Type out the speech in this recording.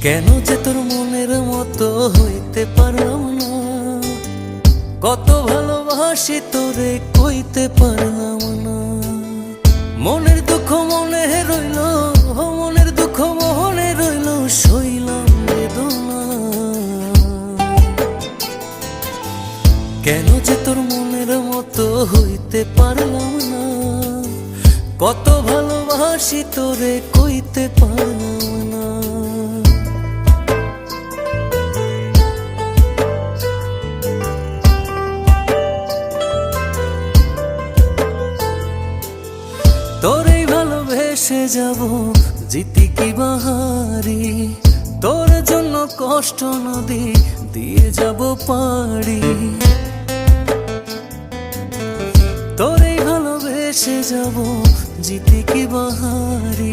কেন যে তোর মনের মতো হইতে পারলাম না, কত ভালোবাসি তোরে কইতে পারলাম না। মনের দুঃখ মনে রইল, মনের দুঃখ মনে রইল, সইলাম বেদনা। কেন যে তোর মনের মতো হইতে পারলাম না, কত ভালোবাসি তোরে কইতে পারলাম না। তোরেই ভালোবেসে যাব জিতি কি বাহারি, তোর জন্য কষ্ট নদী দিয়ে যাব পাড়ি। তোরেই ভালোবেসে যাব জিতি কি বাহারি।